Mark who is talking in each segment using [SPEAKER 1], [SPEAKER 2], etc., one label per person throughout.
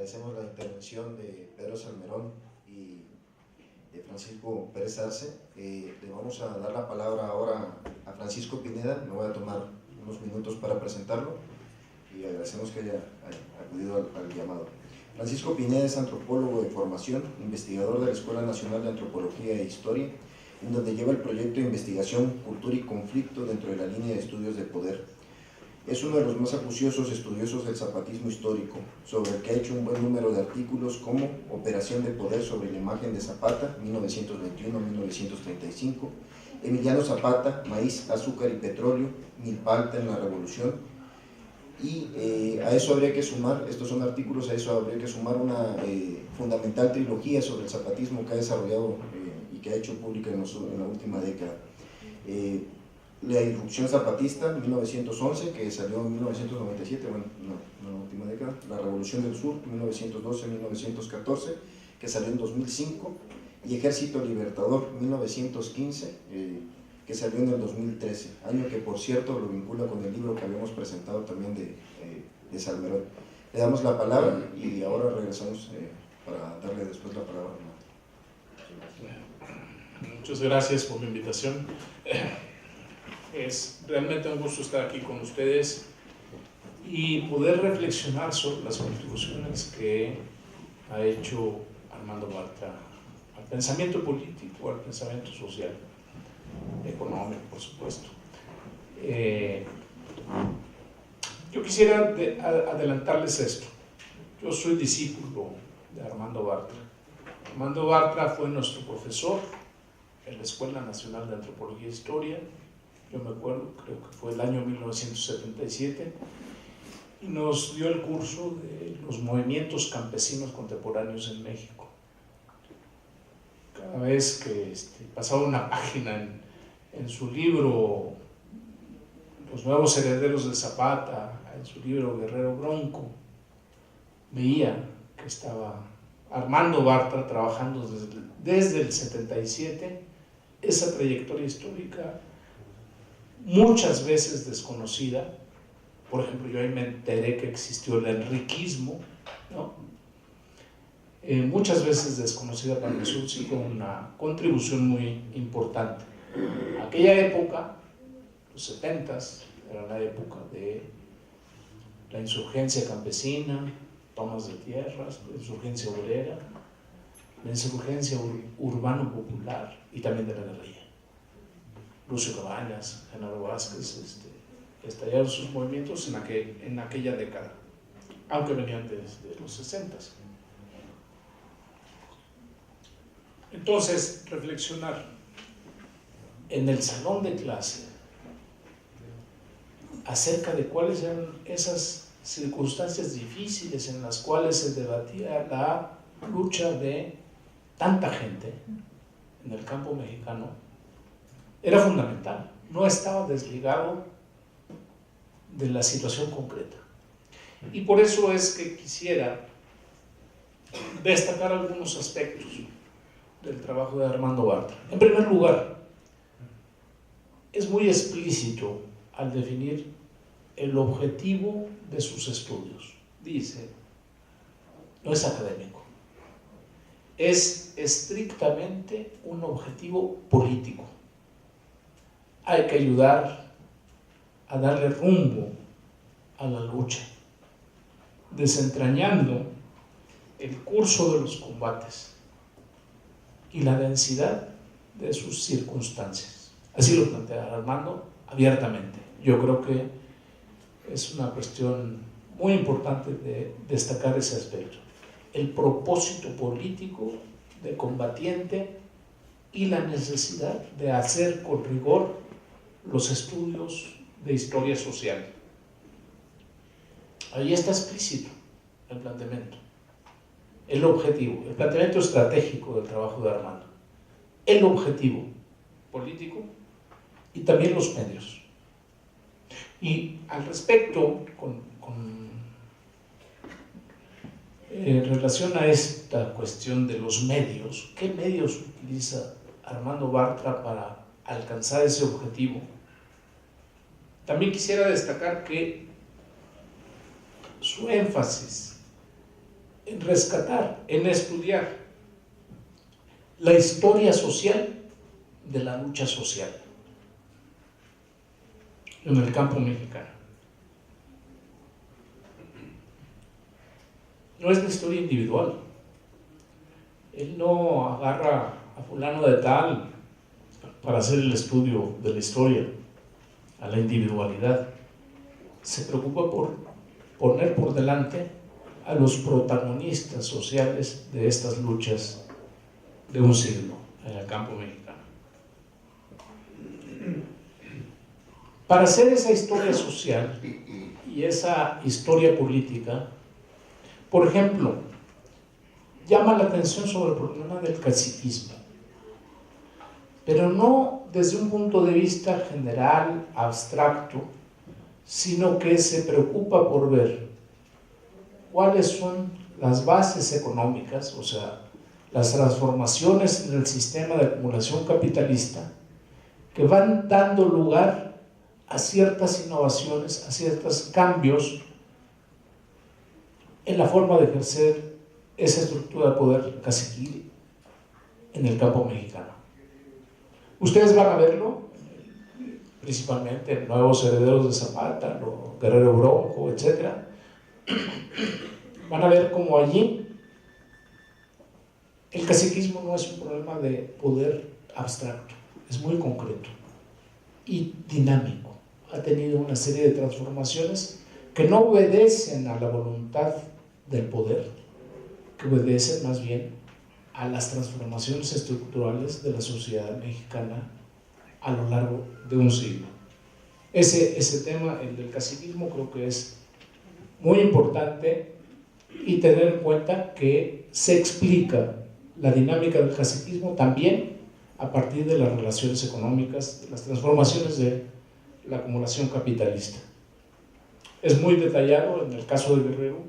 [SPEAKER 1] agradecemos la intervención de Pedro Salmerón y de Francisco Pérez Arce. Le vamos a dar la palabra ahora a Francisco Pineda. Me voy a tomar unos minutos para presentarlo y agradecemos que haya acudido al llamado. Francisco Pineda es antropólogo de formación, investigador de la Escuela Nacional de Antropología e Historia, en donde lleva el proyecto de investigación Cultura y Conflicto dentro de la línea de estudios de poder. Es uno de los más acuciosos estudiosos del zapatismo histórico, sobre el que ha hecho un buen número de artículos como Operación de Poder sobre la imagen de Zapata, 1921-1935, Emiliano Zapata, Maíz, Azúcar y Petróleo, Milpalta en la Revolución. Y a eso habría que sumar, estos son artículos, a eso habría que sumar una fundamental trilogía sobre el zapatismo que ha desarrollado y que ha hecho pública en la última década. La Irrupción Zapatista, 1911, que salió en 1997, bueno, no en la última década. La Revolución del Sur, 1912-1914, que salió en 2005. Y Ejército Libertador, 1915, que salió en el 2013, año que por cierto lo vincula con el libro que habíamos presentado también de Salmerón. Le damos la palabra y ahora regresamos para darle después la palabra a Renato.
[SPEAKER 2] Muchas gracias por la invitación. Es realmente un gusto estar aquí con ustedes y poder reflexionar sobre las contribuciones que ha hecho Armando Bartra al pensamiento político, al pensamiento social, económico, por supuesto. Yo quisiera adelantarles esto. Yo soy discípulo de Armando Bartra. Armando Bartra fue nuestro profesor en la Escuela Nacional de Antropología e Historia. Yo me acuerdo, creo que fue el año 1977, y nos dio el curso de los movimientos campesinos contemporáneos en México. Cada vez que pasaba una página en su libro Los nuevos herederos de Zapata, en su libro Guerrero Bronco, veía que estaba Armando Bartra trabajando desde el 77, esa trayectoria histórica muchas veces desconocida. Por ejemplo, yo ahí me enteré que existió el enriquismo, ¿no? Muchas veces desconocida para nosotros, sí, con una contribución muy importante. Aquella época, los 70s, era la época de la insurgencia campesina, tomas de tierras, la insurgencia obrera, la insurgencia urbano-popular y también de la guerrilla. Lucio Cabañas, Genaro Vázquez, estallaron sus movimientos en aquella década, aunque venían desde los 60s. Entonces, reflexionar en el salón de clase acerca de cuáles eran esas circunstancias difíciles en las cuales se debatía la lucha de tanta gente en el campo mexicano, era fundamental, no estaba desligado de la situación concreta. Y por eso es que quisiera destacar algunos aspectos del trabajo de Armando Bartra. En primer lugar, es muy explícito al definir el objetivo de sus estudios. Dice, no es académico, es estrictamente un objetivo político. Hay que ayudar a darle rumbo a la lucha, desentrañando el curso de los combates y la densidad de sus circunstancias. Así lo plantea Armando abiertamente. Yo creo que es una cuestión muy importante de destacar ese aspecto. El propósito político del combatiente y la necesidad de hacer con rigor los estudios de historia social. Ahí está explícito el planteamiento, el objetivo, el planteamiento estratégico del trabajo de Armando, el objetivo político y también los medios. Y al respecto, en relación a esta cuestión de los medios, ¿qué medios utiliza Armando Bartra para alcanzar ese objetivo? También quisiera destacar que su énfasis en rescatar, en estudiar la historia social de la lucha social en el campo mexicano. No es la historia individual. Él no agarra a fulano de tal para hacer el estudio de la historia, a la individualidad. Se preocupa por poner por delante a los protagonistas sociales de estas luchas de un siglo en el campo mexicano. Para hacer esa historia social y esa historia política, por ejemplo, llama la atención sobre el problema del caciquismo, pero no desde un punto de vista general, abstracto, sino que se preocupa por ver cuáles son las bases económicas, o sea, las transformaciones en el sistema de acumulación capitalista que van dando lugar a ciertas innovaciones, a ciertos cambios en la forma de ejercer esa estructura de poder caciquil en el campo mexicano. Ustedes van a verlo, principalmente nuevos herederos de Zapata, Guerrero Bronco, etc. Van a ver cómo allí el caciquismo no es un problema de poder abstracto, es muy concreto y dinámico. Ha tenido una serie de transformaciones que no obedecen a la voluntad del poder, que obedecen más bien a las transformaciones estructurales de la sociedad mexicana a lo largo de un siglo. Ese tema, el del caciquismo, creo que es muy importante, y tener en cuenta que se explica la dinámica del caciquismo también a partir de las relaciones económicas, de las transformaciones de la acumulación capitalista. Es muy detallado en el caso de Guerrero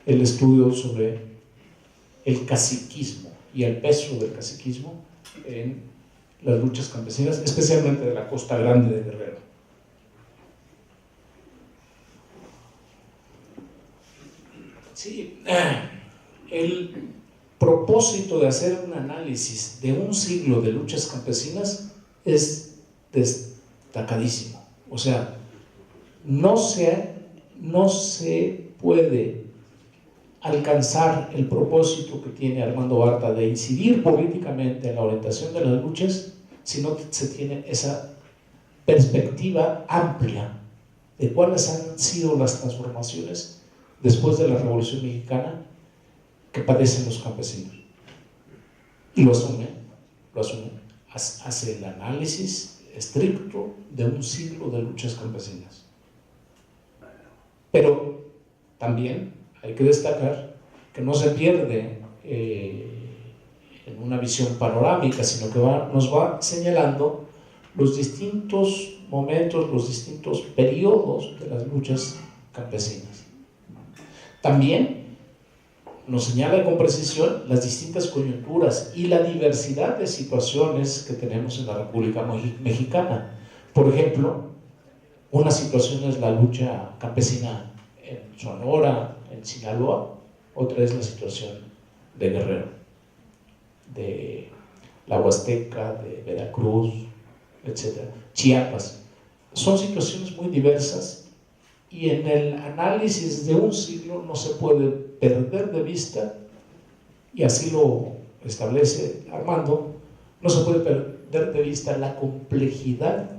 [SPEAKER 2] el estudio sobre el caciquismo y el peso del caciquismo en las luchas campesinas, especialmente de la Costa Grande de Guerrero. Sí, el propósito de hacer un análisis de un siglo de luchas campesinas es destacadísimo. O sea, no se puede alcanzar el propósito que tiene Armando Barta de incidir políticamente en la orientación de las luchas si no se tiene esa perspectiva amplia de cuáles han sido las transformaciones después de la Revolución Mexicana que padecen los campesinos. Y lo asume, hace el análisis estricto de un siglo de luchas campesinas. Pero también hay que destacar que no se pierde en una visión panorámica, sino que nos va señalando los distintos momentos, los distintos periodos de las luchas campesinas. También nos señala con precisión las distintas coyunturas y la diversidad de situaciones que tenemos en la República Mexicana. Por ejemplo, una situación es la lucha campesina en Sonora, en Sinaloa, otra es la situación de Guerrero, de la Huasteca, de Veracruz, etc. Chiapas. Son situaciones muy diversas y en el análisis de un siglo no se puede perder de vista, y así lo establece Armando, no se puede perder de vista la complejidad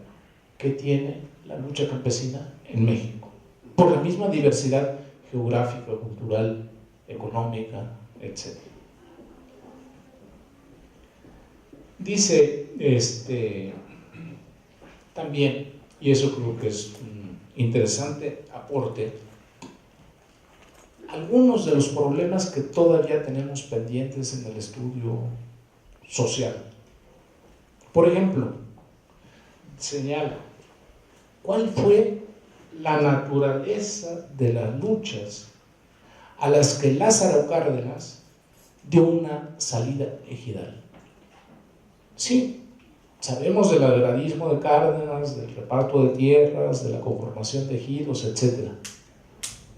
[SPEAKER 2] que tiene la lucha campesina en México, por la misma diversidad geográfica, cultural, económica, etc. Dice también, y eso creo que es un interesante aporte, algunos de los problemas que todavía tenemos pendientes en el estudio social. Por ejemplo, señala, ¿cuál fue la naturaleza de las luchas a las que Lázaro Cárdenas dio una salida ejidal? Sí, sabemos del agrarismo de Cárdenas, del reparto de tierras, de la conformación de ejidos, etc.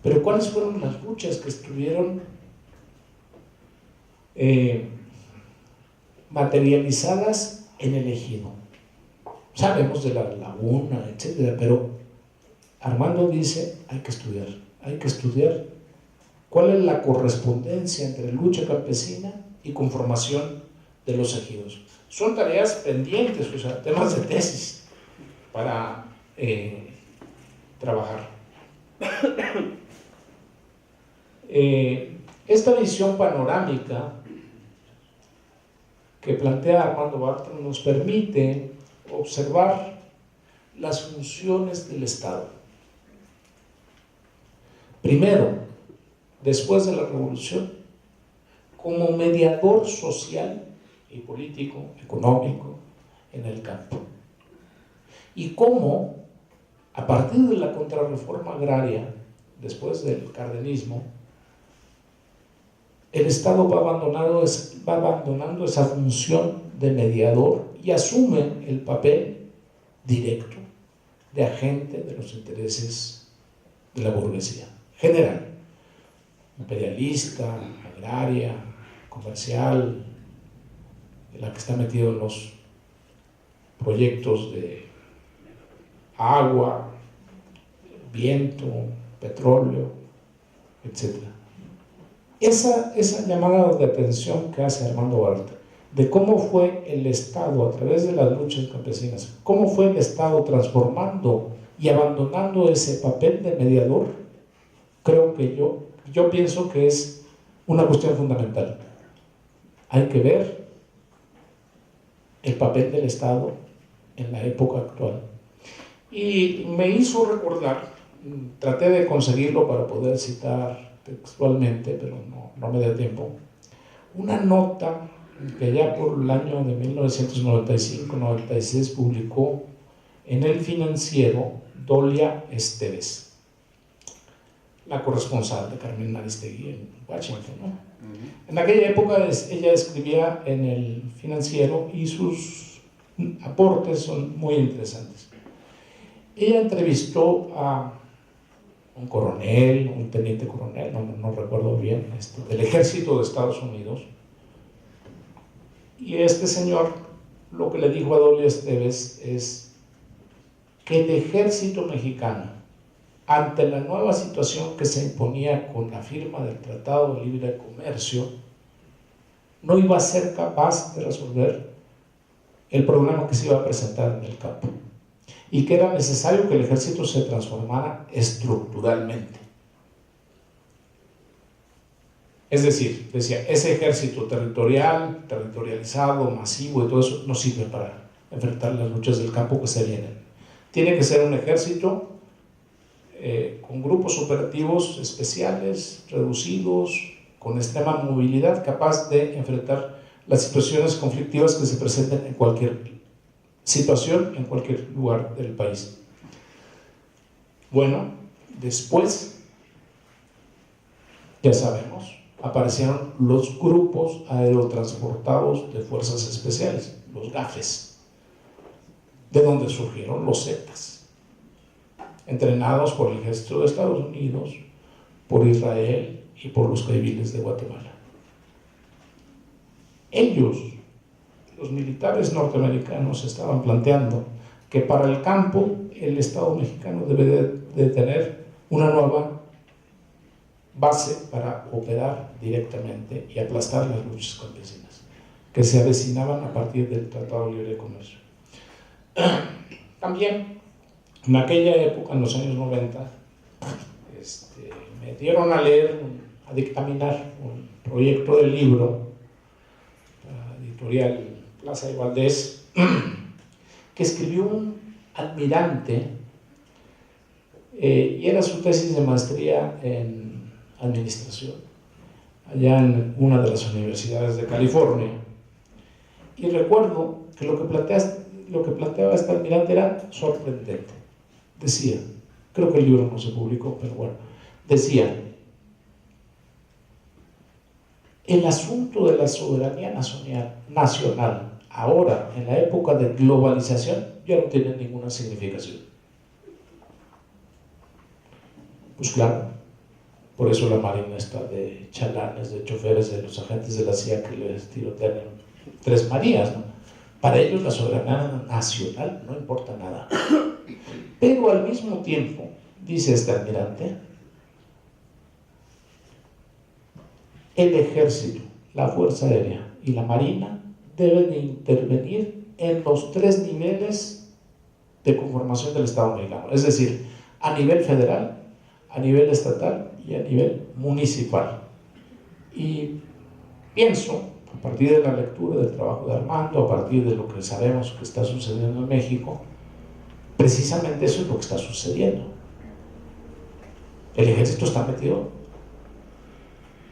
[SPEAKER 2] Pero ¿cuáles fueron las luchas que estuvieron materializadas en el ejido. Sabemos de la laguna, etcétera, pero Armando dice, hay que estudiar cuál es la correspondencia entre lucha campesina y conformación de los ejidos. Son tareas pendientes, o sea, temas de tesis para trabajar. Esta visión panorámica que plantea Armando Bartra nos permite observar las funciones del Estado. Primero, después de la Revolución, como mediador social y político, económico, en el campo. Y cómo, a partir de la contrarreforma agraria, después del cardenismo, el Estado va abandonando esa función de mediador y asume el papel directo de agente de los intereses de la burguesía general, imperialista, agraria, comercial, la que está metido en los proyectos de agua, viento, petróleo, etc. Esa llamada de atención que hace Armando Bartra, de cómo fue el Estado a través de las luchas campesinas, cómo fue el Estado transformando y abandonando ese papel de mediador, creo que yo pienso que es una cuestión fundamental. Hay que ver el papel del Estado en la época actual. Y me hizo recordar, traté de conseguirlo para poder citar textualmente, pero no me da tiempo, una nota que ya por el año de 1995-96 publicó en El Financiero Dolia Esteves, la corresponsal de Carmen Aristegui en Washington, ¿no? En aquella época ella escribía en El Financiero y sus aportes son muy interesantes. Ella entrevistó a un coronel, un teniente coronel, no recuerdo bien, del ejército de Estados Unidos, y este señor lo que le dijo a Dolia Esteves es que el ejército mexicano, ante la nueva situación que se imponía con la firma del Tratado de Libre Comercio, no iba a ser capaz de resolver el problema que se iba a presentar en el campo, y que era necesario que el ejército se transformara estructuralmente. Es decir, decía, ese ejército territorializado, masivo y todo eso no sirve para enfrentar las luchas del campo que se vienen. Tiene que ser un ejército con grupos operativos especiales, reducidos, con extrema movilidad, capaz de enfrentar las situaciones conflictivas que se presenten en cualquier situación, en cualquier lugar del país. Bueno, después, ya sabemos, aparecieron los grupos aerotransportados de fuerzas especiales, los GAFES, de donde surgieron los Zetas, entrenados por el ejército de Estados Unidos, por Israel y por los civiles de Guatemala. Ellos, los militares norteamericanos, estaban planteando que para el campo el Estado mexicano debe de tener una nueva base para operar directamente y aplastar las luchas campesinas que se avecinaban a partir del Tratado de Libre Comercio. También en aquella época, en los años 90, me dieron a leer, a dictaminar un proyecto de libro, la editorial Plaza y Valdés, que escribió un almirante, y era su tesis de maestría en administración, allá en una de las universidades de California. Y recuerdo que lo que planteaba este almirante era sorprendente. Decía, creo que el libro no se publicó, pero bueno, decía, el asunto de la soberanía nacional, ahora, en la época de globalización, ya no tiene ninguna significación. Pues claro, Por eso la Marina está de chalanes, de choferes, de los agentes de la CIA que les tirotean en Tres Marías, ¿no? Para ellos la soberanía nacional no importa nada. Pero al mismo tiempo, dice este almirante, el ejército, la fuerza aérea y la marina deben de intervenir en los 3 niveles de conformación del Estado mexicano, es decir, a nivel federal, a nivel estatal y a nivel municipal. Y pienso, a partir de la lectura del trabajo de Armando, a partir de lo que sabemos que está sucediendo en México, precisamente eso es lo que está sucediendo. El ejército está metido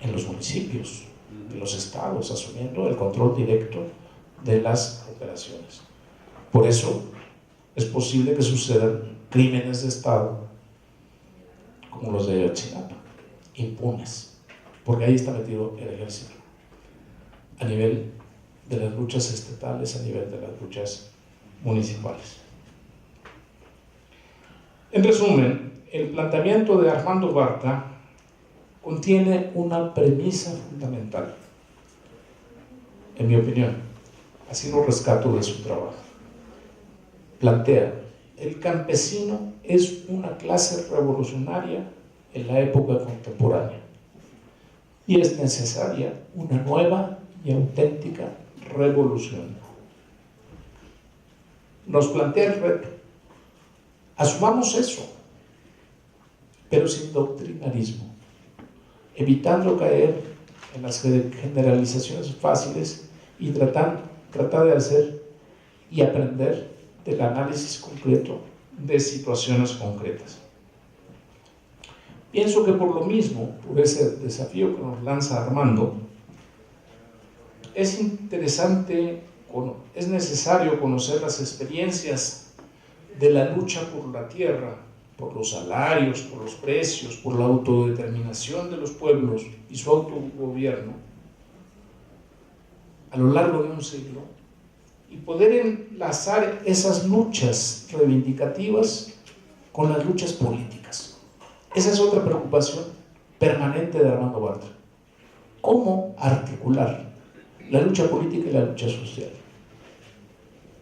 [SPEAKER 2] en los municipios, en los estados, asumiendo el control directo de las operaciones. Por eso es posible que sucedan crímenes de Estado como los de Ayotzinapa, impunes, porque ahí está metido el ejército, a nivel de las luchas estatales, a nivel de las luchas municipales. En resumen, el planteamiento de Armando Barta contiene una premisa fundamental, en mi opinión, así lo rescato de su trabajo. Plantea: el campesino es una clase revolucionaria en la época contemporánea y es necesaria una nueva y auténtica revolución. Nos plantea el reto: asumamos eso, pero sin doctrinarismo, evitando caer en las generalizaciones fáciles y tratar de hacer y aprender del análisis concreto de situaciones concretas. Pienso que por lo mismo, por ese desafío que nos lanza Armando, es interesante, es necesario conocer las experiencias de la lucha por la tierra, por los salarios, por los precios, por la autodeterminación de los pueblos y su autogobierno a lo largo de un siglo, y poder enlazar esas luchas reivindicativas con las luchas políticas. Esa es otra preocupación permanente de Armando Bartra. ¿Cómo articular la lucha política y la lucha social?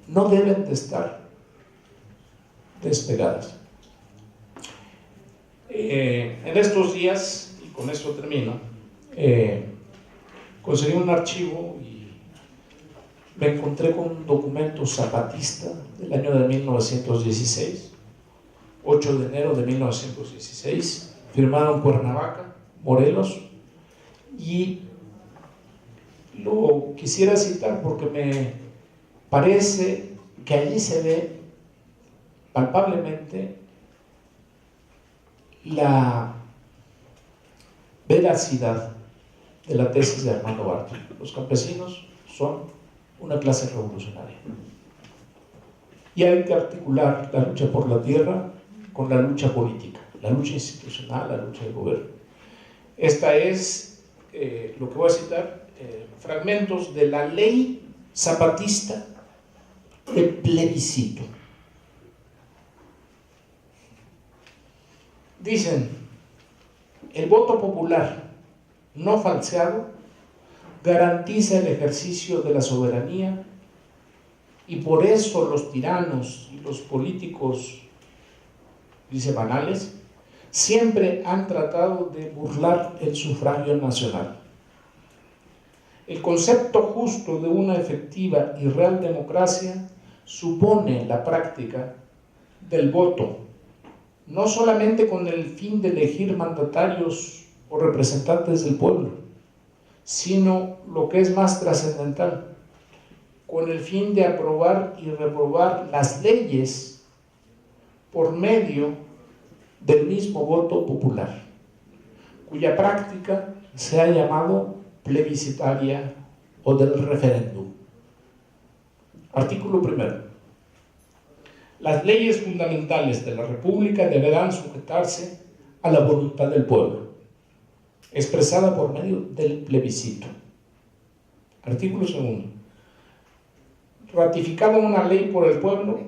[SPEAKER 2] No deben de estar despegadas. En estos días, y con esto termino, conseguí un archivo y me encontré con un documento zapatista del año de 1916, 8 de enero de 1916, firmado en Cuernavaca, Morelos, y lo quisiera citar porque me parece que allí se ve palpablemente la veracidad de la tesis de Armando Bartra. Los campesinos son una clase revolucionaria y hay que articular la lucha por la tierra con la lucha política, la lucha institucional, la lucha de gobierno. Esta es lo que voy a citar, fragmentos de la ley zapatista de plebiscito. Dicen: el voto popular no falseado garantiza el ejercicio de la soberanía y por eso los tiranos y los políticos, dice, banales, siempre han tratado de burlar el sufragio nacional. El concepto justo de una efectiva y real democracia supone la práctica del voto, no solamente con el fin de elegir mandatarios o representantes del pueblo, sino, lo que es más trascendental, con el fin de aprobar y reprobar las leyes por medio del mismo voto popular, cuya práctica se ha llamado plebiscitaria o del referéndum. Artículo primero. Las leyes fundamentales de la República deberán sujetarse a la voluntad del pueblo, expresada por medio del plebiscito. Artículo segundo. Ratificada una ley por el pueblo,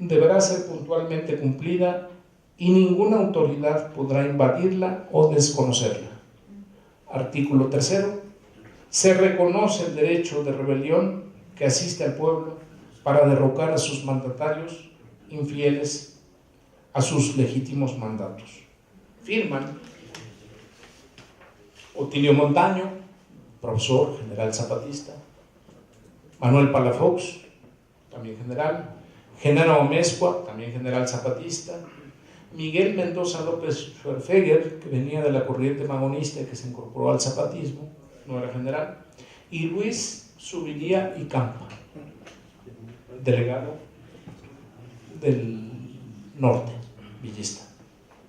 [SPEAKER 2] deberá ser puntualmente cumplida y ninguna autoridad podrá invadirla o desconocerla. Artículo 3. Se reconoce el derecho de rebelión que asiste al pueblo para derrocar a sus mandatarios infieles a sus legítimos mandatos. Firman Otilio Montaño, profesor, general zapatista; Manuel Palafox, también general; Genaro Amezcua, también general zapatista; Miguel Mendoza López Schwerfeger, que venía de la corriente magonista y que se incorporó al zapatismo, no era general; y Luis Zubiría y Campa, delegado del norte, villista,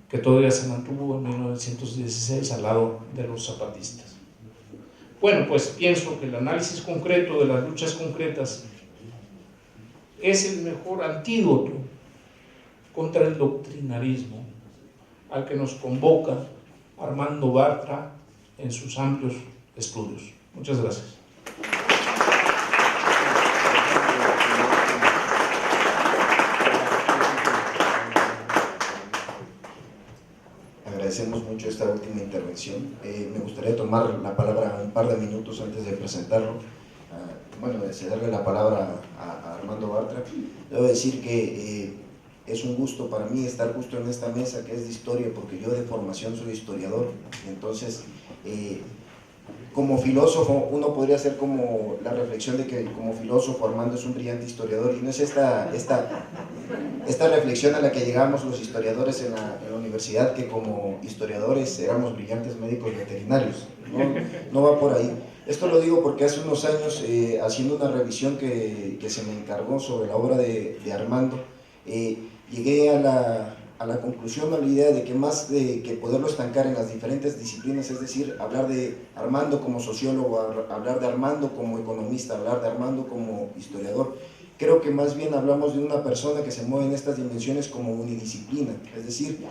[SPEAKER 2] que todavía se mantuvo en 1916 al lado de los zapatistas. Bueno, pues pienso que el análisis concreto de las luchas concretas es el mejor antídoto contra el doctrinarismo al que nos convoca Armando Bartra en sus amplios estudios. Muchas gracias.
[SPEAKER 1] Agradecemos mucho esta última intervención. Me gustaría tomar la palabra un par de minutos antes de presentarlo. De cederle la palabra a Armando Bartra. Debo decir que es un gusto para mí estar justo en esta mesa que es de historia, porque yo de formación soy historiador. Entonces, como filósofo, uno podría hacer como la reflexión de que como filósofo Armando es un brillante historiador, y no es esta reflexión a la que llegamos los historiadores en la universidad, que como historiadores éramos brillantes médicos veterinarios. No va por ahí. Esto lo digo porque hace unos años, haciendo una revisión que se me encargó sobre la obra de Armando, llegué a la conclusión, a la idea de que más de que poderlo estancar en las diferentes disciplinas, es decir, hablar de Armando como sociólogo, hablar de Armando como economista, hablar de Armando como historiador, creo que más bien hablamos de una persona que se mueve en estas dimensiones como unidisciplina. Es decir,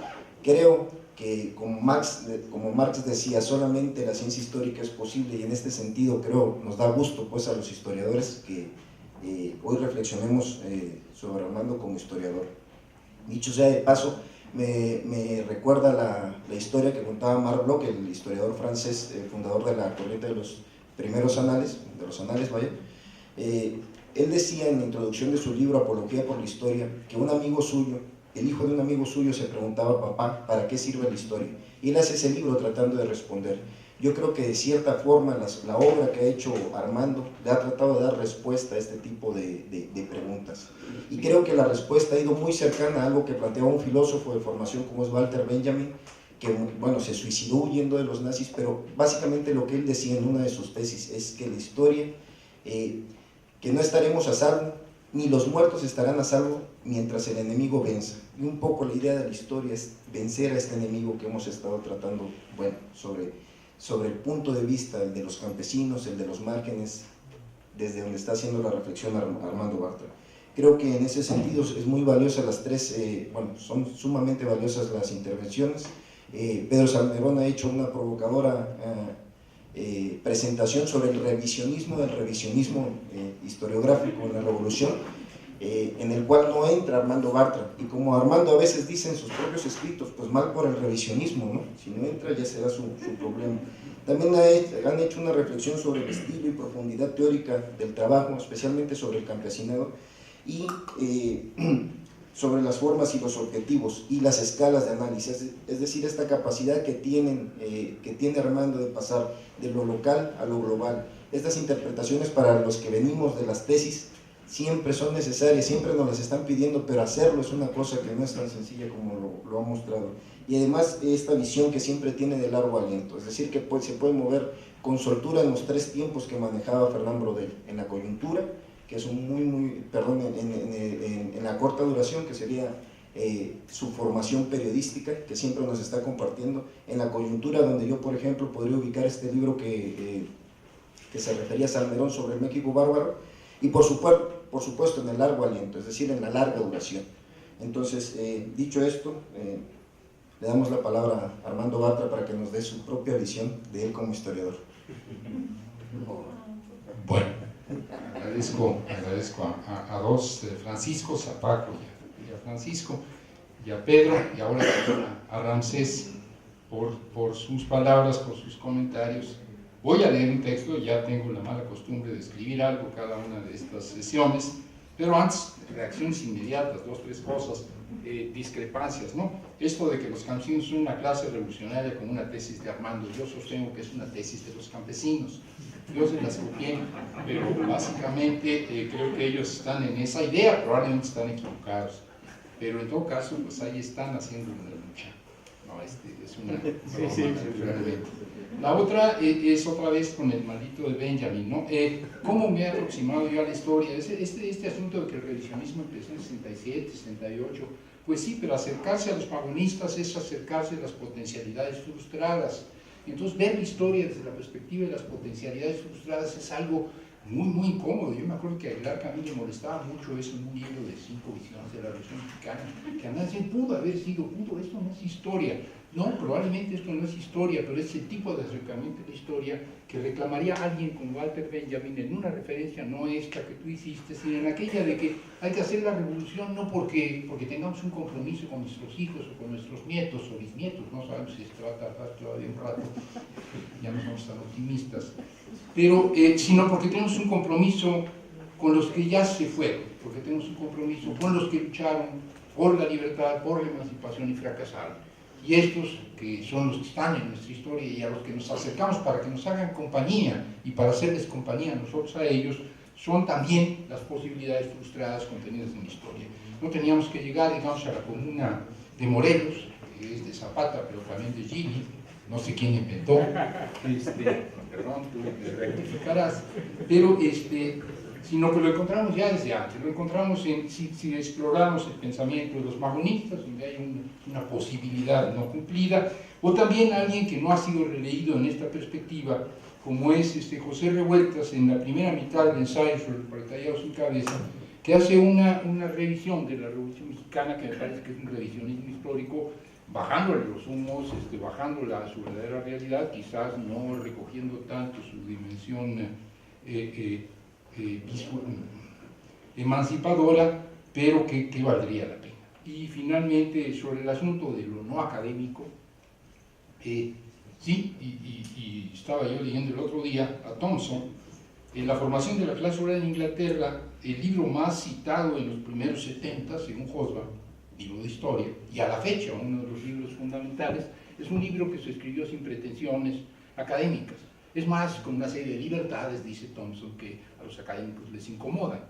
[SPEAKER 1] creo que como Marx decía, solamente la ciencia histórica es posible, y en este sentido creo nos da gusto pues a los historiadores que hoy reflexionemos sobre Armando como historiador. Dicho sea de paso, me recuerda la historia que contaba Marc Bloch, el historiador francés, fundador de la corriente de los primeros anales, de los anales, vaya. Él decía en la introducción de su libro Apología por la Historia que un amigo suyo, el hijo de un amigo suyo, se preguntaba: papá, ¿para qué sirve la historia? Y él hace ese libro tratando de responder. Yo creo que de cierta forma la obra que ha hecho Armando le ha tratado de dar respuesta a este tipo de preguntas. Y creo que la respuesta ha ido muy cercana a algo que planteaba un filósofo de formación como es Walter Benjamin, que se suicidó huyendo de los nazis, pero básicamente lo que él decía en una de sus tesis es que la historia, que no estaremos a salvo, ni los muertos estarán a salvo mientras el enemigo venza. Y un poco la idea de la historia es vencer a este enemigo que hemos estado tratando, sobre el punto de vista, el de los campesinos, el de los márgenes, desde donde está haciendo la reflexión Armando Bartra. Creo que en ese sentido es muy valiosa las tres, son sumamente valiosas las intervenciones. Pedro Salmerón ha hecho una provocadora presentación sobre el revisionismo del revisionismo historiográfico en la Revolución, en el cual no entra Armando Bartra, y como Armando a veces dice en sus propios escritos, pues mal por el revisionismo, ¿no? Si no entra ya será su problema. También han hecho una reflexión sobre el estilo y profundidad teórica del trabajo, especialmente sobre el campesinado, y sobre las formas y los objetivos y las escalas de análisis, es decir, esta capacidad que tiene Armando de pasar de lo local a lo global. Estas interpretaciones para los que venimos de las tesis siempre son necesarias, siempre nos las están pidiendo, pero hacerlo es una cosa que no es tan sencilla como lo ha mostrado. Y además esta visión que siempre tiene de largo aliento, es decir, que se puede mover con soltura en los tres tiempos que manejaba Fernán Braudel: en la coyuntura, que es en la corta duración, que sería su formación periodística, que siempre nos está compartiendo; en la coyuntura, donde yo, por ejemplo, podría ubicar este libro que se refería a Salmerón sobre el México bárbaro; y por supuesto en el largo aliento, es decir, en la larga duración. Entonces, dicho esto, le damos la palabra a Armando Bartra para que nos dé su propia visión de él como historiador.
[SPEAKER 3] Bueno, agradezco a dos, Francisco Zapaco y a Francisco. y a Pedro, y ahora a Ramsés, por sus palabras, por sus comentarios. Voy a leer un texto, ya tengo la mala costumbre de escribir algo cada una de estas sesiones, pero antes, reacciones inmediatas, 2 o 3 cosas, discrepancias, ¿no? Esto de que los campesinos son una clase revolucionaria con una tesis de Armando, yo sostengo que es una tesis de los campesinos. Yo se las copié, pero básicamente creo que ellos están en esa idea, probablemente están equivocados, pero en todo caso, pues ahí están haciendo una lucha. No, es una broma, realmente. La otra es otra vez con el maldito de Benjamin, ¿no? ¿Cómo me he aproximado yo a la historia? Este asunto de que el revisionismo empezó en 67, 68, pues sí, pero acercarse a los pagonistas es acercarse a las potencialidades frustradas. Entonces, ver la historia desde la perspectiva de las potencialidades frustradas es algo muy, muy incómodo. Yo me acuerdo que a Aguilar Camín le molestaba mucho eso en un libro de 5 visiones de la Revolución Mexicana, que andaban diciendo, pudo haber sido, esto no es historia. No, probablemente esto no es historia, pero es el tipo de acercamiento a la historia que reclamaría alguien como Walter Benjamin en una referencia no esta que tú hiciste, sino en aquella de que hay que hacer la revolución no porque tengamos un compromiso con nuestros hijos o con nuestros nietos o bisnietos, no sabemos si esto va a tardar todavía un rato, ya no somos tan optimistas, pero sino porque tenemos un compromiso con los que ya se fueron, porque tenemos un compromiso con los que lucharon por la libertad, por la emancipación y fracasaron. Y estos que son los que están en nuestra historia y a los que nos acercamos para que nos hagan compañía y para hacerles compañía nosotros a ellos, son también las posibilidades frustradas contenidas en la historia. No teníamos que llegar, digamos, a la comuna de Morelos, que es de Zapata, pero también de Gili, no sé quién inventó, perdón, tú me rectificarás, pero sino que lo encontramos ya desde antes, lo encontramos si exploramos el pensamiento de los magonistas, donde hay una posibilidad no cumplida, o también alguien que no ha sido releído en esta perspectiva, como es José Revueltas, en la primera mitad del ensayo sobre el proletariado sin cabeza, que hace una revisión de la Revolución Mexicana, que me parece que es un revisionismo histórico, bajándole los humos, bajándola a su verdadera realidad, quizás no recogiendo tanto su dimensión emancipadora, pero que valdría la pena. Y finalmente, sobre el asunto de lo no académico, sí, y estaba yo leyendo el otro día a Thompson, en la formación de la clase obrera en Inglaterra, el libro más citado en los primeros 70, según Hobsbawm, libro de historia, y a la fecha uno de los libros fundamentales, es un libro que se escribió sin pretensiones académicas. Es más, con una serie de libertades, dice Thompson, que a los académicos les incomodan.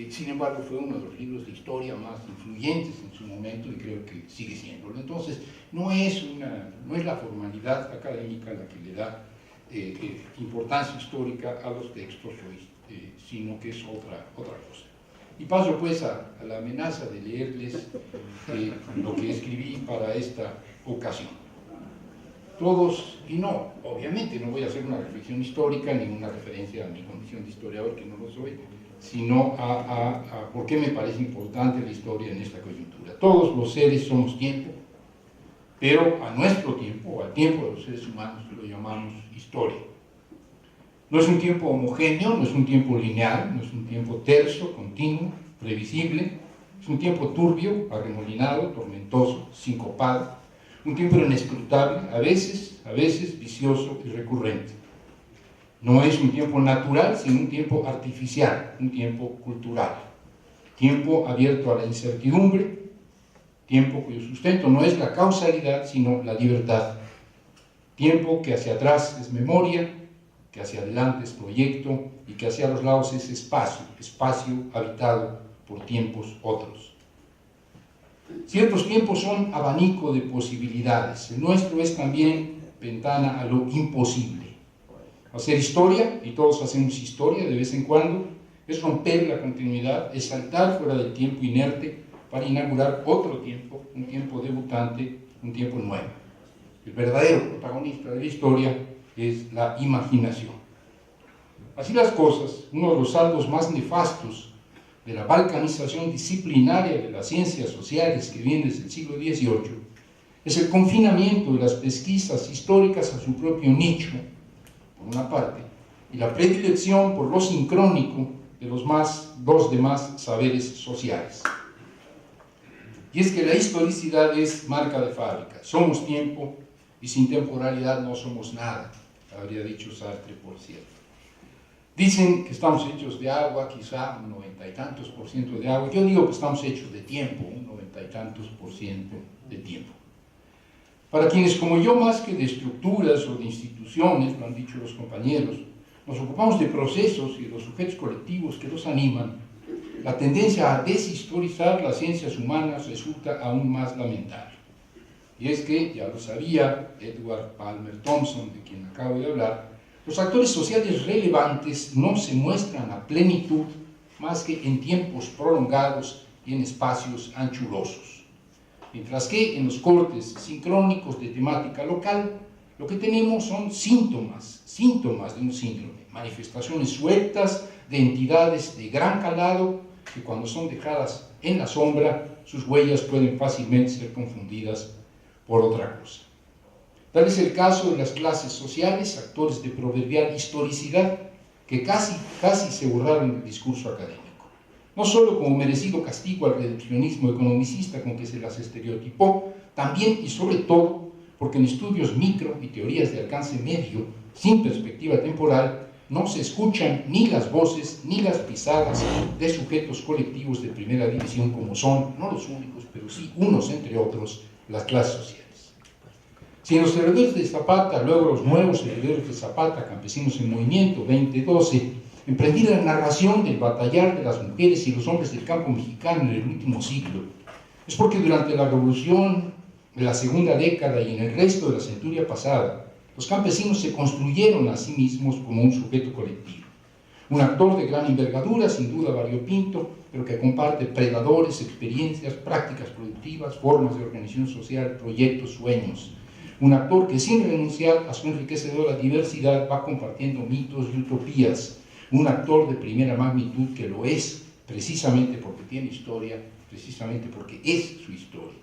[SPEAKER 3] Sin embargo, fue uno de los libros de historia más influyentes en su momento y creo que sigue siendo. Entonces, no es la formalidad académica la que le da importancia histórica a los textos, sino que es otra cosa. Y paso pues a la amenaza de leerles lo que escribí para esta ocasión. Todos, y no, obviamente no voy a hacer una reflexión histórica ni una referencia a mi condición de historiador, que no lo soy, sino a por qué me parece importante la historia en esta coyuntura. Todos los seres somos tiempo, pero a nuestro tiempo, o al tiempo de los seres humanos, lo llamamos historia. No es un tiempo homogéneo, no es un tiempo lineal, no es un tiempo terso, continuo, previsible, es un tiempo turbio, arremolinado, tormentoso, sincopado, un tiempo inescrutable, a veces vicioso y recurrente. No es un tiempo natural, sino un tiempo artificial, un tiempo cultural. Tiempo abierto a la incertidumbre, tiempo cuyo sustento no es la causalidad, sino la libertad. Tiempo que hacia atrás es memoria, que hacia adelante es proyecto y que hacia los lados es espacio habitado por tiempos otros. Ciertos tiempos son abanico de posibilidades, el nuestro es también ventana a lo imposible. Hacer historia, y todos hacemos historia de vez en cuando, es romper la continuidad, es saltar fuera del tiempo inerte para inaugurar otro tiempo, un tiempo debutante, un tiempo nuevo. El verdadero protagonista de la historia es la imaginación. Así las cosas, uno de los saldos más nefastos de la balcanización disciplinaria de las ciencias sociales que viene desde el siglo XVIII es el confinamiento de las pesquisas históricas a su propio nicho, por una parte, y la predilección por lo sincrónico de los demás saberes sociales. y es que la historicidad es marca de fábrica. Somos tiempo y sin temporalidad no somos nada, habría dicho Sartre, por cierto. Dicen que estamos hechos de agua, quizá un 90 y tantos % de agua. Yo digo que estamos hechos de tiempo, un 90 y tantos % de tiempo. Para quienes como yo, más que de estructuras o de instituciones, lo han dicho los compañeros, nos ocupamos de procesos y de los sujetos colectivos que los animan, la tendencia a deshistorizar las ciencias humanas resulta aún más lamentable. Y es que, ya lo sabía Edward Palmer Thompson, de quien acabo de hablar, los actores sociales relevantes no se muestran a plenitud más que en tiempos prolongados y en espacios anchurosos. Mientras que en los cortes sincrónicos de temática local, lo que tenemos son síntomas de un síndrome, manifestaciones sueltas de entidades de gran calado que cuando son dejadas en la sombra, sus huellas pueden fácilmente ser confundidas por otra cosa. Tal es el caso de las clases sociales, actores de proverbial historicidad, que casi se borraron del discurso académico. No solo como merecido castigo al reduccionismo economicista con que se las estereotipó, también y sobre todo porque en estudios micro y teorías de alcance medio, sin perspectiva temporal, no se escuchan ni las voces ni las pisadas de sujetos colectivos de primera división como son, no los únicos, pero sí unos entre otros, las clases sociales. Si en los herederos de Zapata, luego los nuevos herederos de Zapata, Campesinos en Movimiento, 2012, emprendí la narración del batallar de las mujeres y los hombres del campo mexicano en el último siglo, es porque durante la revolución de la segunda década y en el resto de la centuria pasada, los campesinos se construyeron a sí mismos como un sujeto colectivo. Un actor de gran envergadura, sin duda variopinto, pero que comparte predadores, experiencias, prácticas productivas, formas de organización social, proyectos, sueños. Un actor que sin renunciar a su enriquecedora diversidad va compartiendo mitos y utopías. Un actor de primera magnitud que lo es precisamente porque tiene historia, precisamente porque es su historia.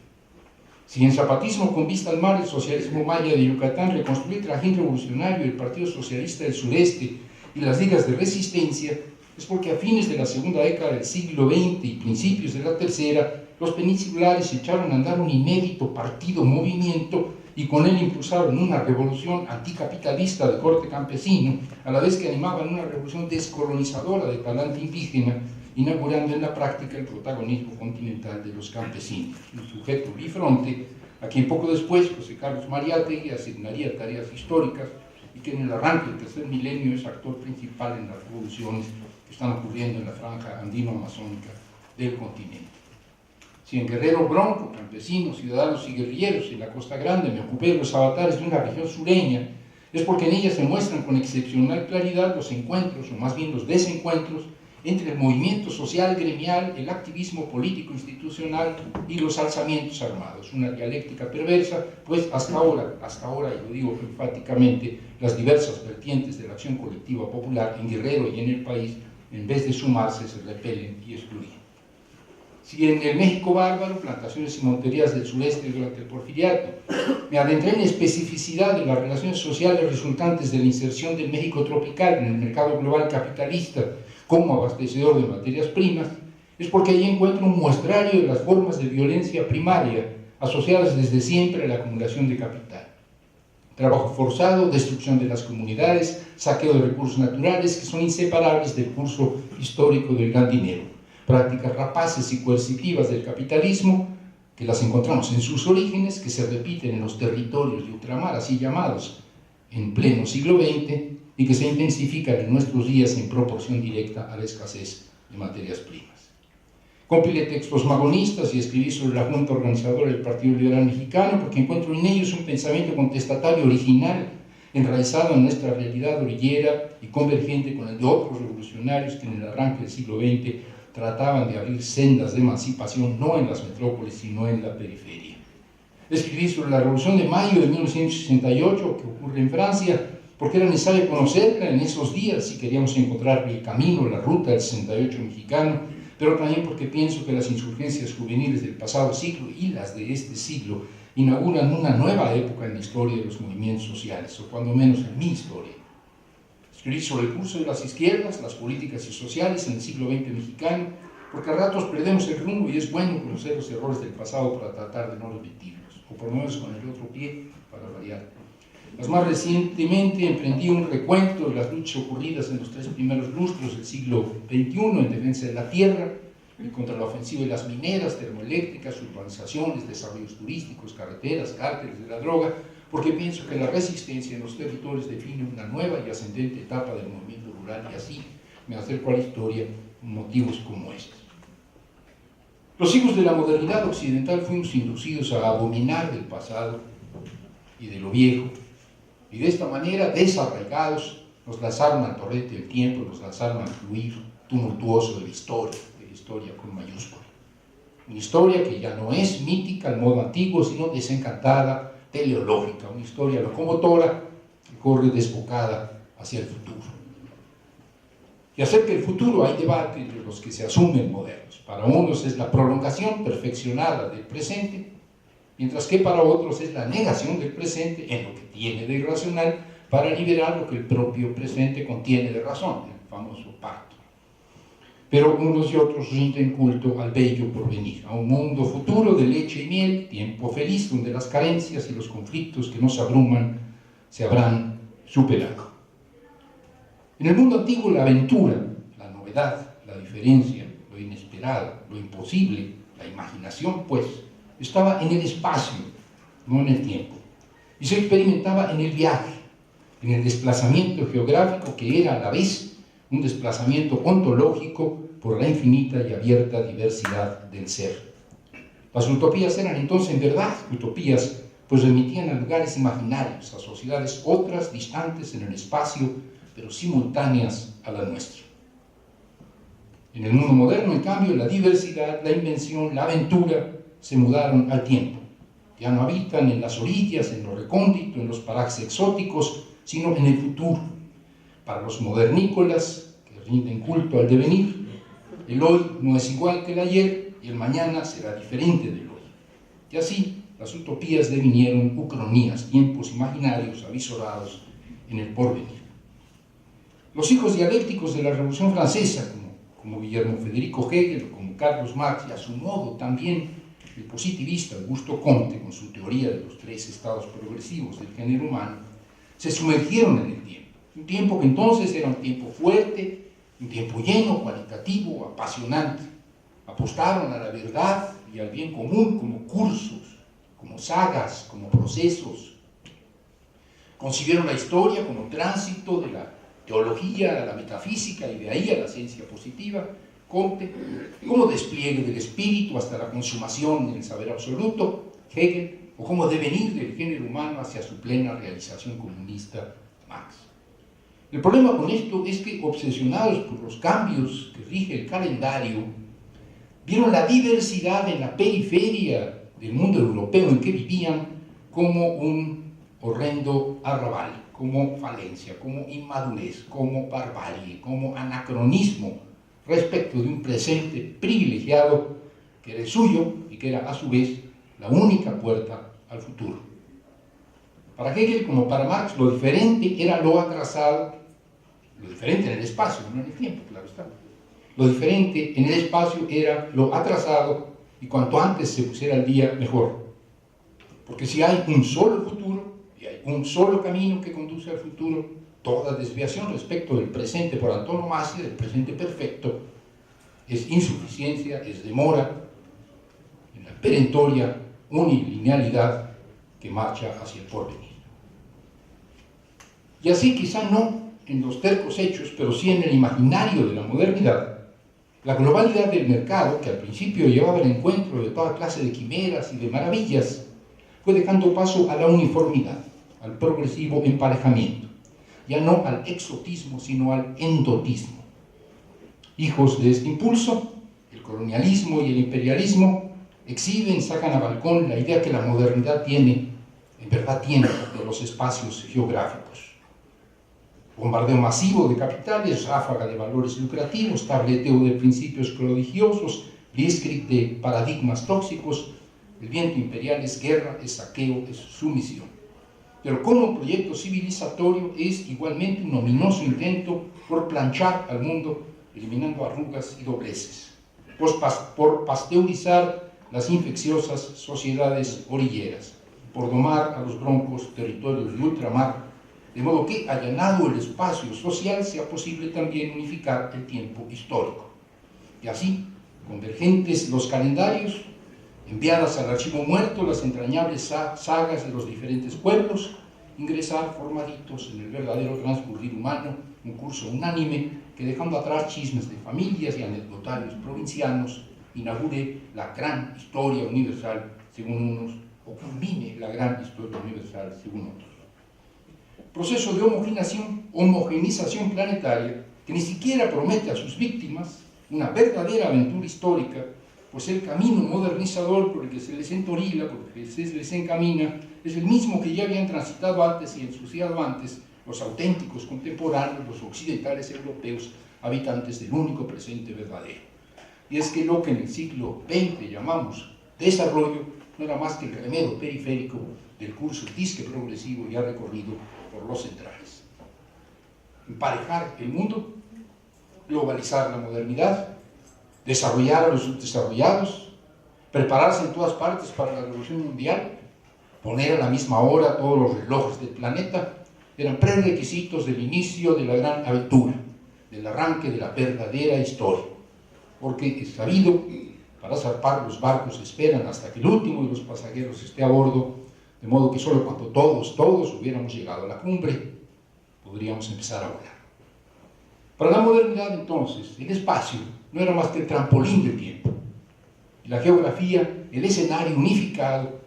[SPEAKER 3] Si en Zapatismo con vista al mar, el socialismo maya de Yucatán reconstruye el trajín revolucionario del Partido Socialista del Sureste y las ligas de resistencia, es porque a fines de la segunda década del siglo XX y principios de la tercera, los peninsulares echaron a andar un inédito movimiento y con él impulsaron una revolución anticapitalista de corte campesino, a la vez que animaban una revolución descolonizadora de talante indígena, inaugurando en la práctica el protagonismo continental de los campesinos, un sujeto bifronte a quien poco después José Carlos Mariátegui asignaría tareas históricas y que en el arranque del tercer milenio es actor principal en las revoluciones que están ocurriendo en la franja andino-amazónica del continente. Si en Guerrero Bronco, campesinos, ciudadanos y guerrilleros en la Costa Grande me ocupé de los avatares de una región sureña, es porque en ella se muestran con excepcional claridad los encuentros, o más bien los desencuentros, entre el movimiento social gremial, el activismo político institucional y los alzamientos armados. Una dialéctica perversa, pues hasta ahora, y lo digo enfáticamente, las diversas vertientes de la acción colectiva popular en Guerrero y en el país, en vez de sumarse, se repelen y excluyen. Si en el México bárbaro, plantaciones y monterías del sureste durante el Porfiriato, me adentré en especificidad de las relaciones sociales resultantes de la inserción del México tropical en el mercado global capitalista como abastecedor de materias primas, es porque allí encuentro un muestrario de las formas de violencia primaria asociadas desde siempre a la acumulación de capital. Trabajo forzado, destrucción de las comunidades, saqueo de recursos naturales que son inseparables del curso histórico del gran dinero. Prácticas rapaces y coercitivas del capitalismo, que las encontramos en sus orígenes, que se repiten en los territorios de ultramar, así llamados, en pleno siglo XX, y que se intensifican en nuestros días en proporción directa a la escasez de materias primas. Compilé textos magonistas y escribí sobre la Junta Organizadora del Partido Liberal Mexicano porque encuentro en ellos un pensamiento contestatario original, enraizado en nuestra realidad orillera y convergente con el de otros revolucionarios que en el arranque del siglo XX trataban de abrir sendas de emancipación no en las metrópolis, sino en la periferia. Escribí sobre la Revolución de Mayo de 1968, que ocurre en Francia, porque era necesario conocerla en esos días si queríamos encontrar el camino, la ruta del 68 mexicano, pero también porque pienso que las insurgencias juveniles del pasado siglo y las de este siglo inauguran una nueva época en la historia de los movimientos sociales, o cuando menos en mi historia. Escribí sobre el curso de las izquierdas, las políticas y sociales en el siglo XX mexicano, porque a ratos perdemos el rumbo y es bueno conocer los errores del pasado para tratar de no repetirlos, o por lo menos con el otro pie para variar. Más recientemente emprendí un recuento de las luchas ocurridas en los 3 primeros lustros del siglo XXI en defensa de la tierra y contra la ofensiva de las mineras, termoeléctricas, urbanizaciones, desarrollos turísticos, carreteras, cárteles de la droga, porque pienso que la resistencia en los territorios define una nueva y ascendente etapa del movimiento rural, y así me acerco a la historia con motivos como estos. Los hijos de la modernidad occidental fuimos inducidos a abominar del pasado y de lo viejo, y de esta manera, desarraigados, nos lanzaron al torrente del tiempo, nos lanzaron al fluir tumultuoso de la historia con mayúscula. Una historia que ya no es mítica al modo antiguo, sino desencantada, teleológica, una historia locomotora que corre desbocada hacia el futuro. Y acerca del futuro hay debate entre los que se asumen modernos. Para unos es la prolongación perfeccionada del presente, mientras que para otros es la negación del presente en lo que tiene de irracional para liberar lo que el propio presente contiene de razón, el famoso pacto. Pero unos y otros rinden culto al bello porvenir, a un mundo futuro de leche y miel, tiempo feliz donde las carencias y los conflictos que nos abruman se habrán superado. En el mundo antiguo la aventura, la novedad, la diferencia, lo inesperado, lo imposible, la imaginación, pues, estaba en el espacio, no en el tiempo, y se experimentaba en el viaje, en el desplazamiento geográfico que era a la vez un desplazamiento ontológico por la infinita y abierta diversidad del ser. Las utopías eran entonces en verdad utopías, pues remitían a lugares imaginarios, a sociedades otras distantes en el espacio, pero simultáneas a la nuestra. En el mundo moderno, en cambio, la diversidad, la invención, la aventura se mudaron al tiempo. Ya no habitan en las orillas, en lo recóndito, en los parajes exóticos, sino en el futuro. Para los modernícolas, que rinden culto al devenir, el hoy no es igual que el ayer y el mañana será diferente del hoy. Y así, las utopías devinieron ucronías, tiempos imaginarios avisorados en el porvenir. Los hijos dialécticos de la Revolución Francesa, como Guillermo Federico Hegel, como Carlos Marx, y a su modo también el positivista Augusto Comte, con su teoría de los 3 estados progresivos del género humano, se sumergieron en el tiempo. Un tiempo que entonces era un tiempo fuerte, un tiempo lleno, cualitativo, apasionante. Apostaron a la verdad y al bien común como cursos, como sagas, como procesos. Concibieron la historia como tránsito de la teología a la metafísica y de ahí a la ciencia positiva, Comte, como despliegue del espíritu hasta la consumación del saber absoluto, Hegel, o como devenir del género humano hacia su plena realización comunista, Marx. El problema con esto es que, obsesionados por los cambios que rige el calendario, vieron la diversidad en la periferia del mundo europeo en que vivían como un horrendo arrabal, como falencia, como inmadurez, como barbarie, como anacronismo respecto de un presente privilegiado que era el suyo y que era a su vez la única puerta al futuro. Para Hegel, como para Marx, lo diferente era lo atrasado, lo diferente en el espacio, no en el tiempo, claro está. Lo diferente en el espacio era lo atrasado y cuanto antes se pusiera al día, mejor. Porque si hay un solo futuro y hay un solo camino que conduce al futuro, toda desviación respecto del presente por antonomasia, del presente perfecto, es insuficiencia, es demora, en la perentoria unilinealidad que marcha hacia el porvenir. Y así, quizá no en los tercos hechos, pero sí en el imaginario de la modernidad, la globalidad del mercado, que al principio llevaba el encuentro de toda clase de quimeras y de maravillas, fue dejando paso a la uniformidad, al progresivo emparejamiento, ya no al exotismo, sino al endotismo. Hijos de este impulso, el colonialismo y el imperialismo exhiben, sacan a balcón la idea que la modernidad tiene, en verdad tiene, de los espacios geográficos. Bombardeo masivo de capitales, ráfaga de valores lucrativos, tableteo de principios prodigiosos, blitzkrieg de paradigmas tóxicos. El viento imperial es guerra, es saqueo, es sumisión. Pero como proyecto civilizatorio es igualmente un ominoso intento por planchar al mundo, eliminando arrugas y dobleces. por pasteurizar las infecciosas sociedades orilleras, por domar a los broncos territorios de ultramar, de modo que, allanado el espacio social, sea posible también unificar el tiempo histórico. Y así, convergentes los calendarios, enviadas al archivo muerto las entrañables sagas de los diferentes pueblos, ingresar formaditos en el verdadero transcurrir humano, un curso unánime que, dejando atrás chismes de familias y anecdotarios provincianos, inaugure la gran historia universal según unos, o culmine la gran historia universal según otros. Proceso de homogenización planetaria que ni siquiera promete a sus víctimas una verdadera aventura histórica, pues el camino modernizador por el que se les entorila, por el que se les encamina, es el mismo que ya habían transitado antes y ensuciado antes los auténticos contemporáneos, los occidentales europeos, habitantes del único presente verdadero. Y es que lo que en el siglo XX llamamos desarrollo no era más que el remedio periférico del curso disque progresivo ya recorrido por los centrales. Emparejar el mundo, globalizar la modernidad, desarrollar a los subdesarrollados, prepararse en todas partes para la revolución mundial, poner a la misma hora todos los relojes del planeta, eran prerequisitos del inicio de la gran aventura, del arranque de la verdadera historia. Porque es sabido, para zarpar los barcos esperan hasta que el último de los pasajeros esté a bordo, de modo que solo cuando todos hubiéramos llegado a la cumbre, podríamos empezar a volar. Para la modernidad, entonces, el espacio no era más que el trampolín del tiempo, y la geografía, el escenario unificado,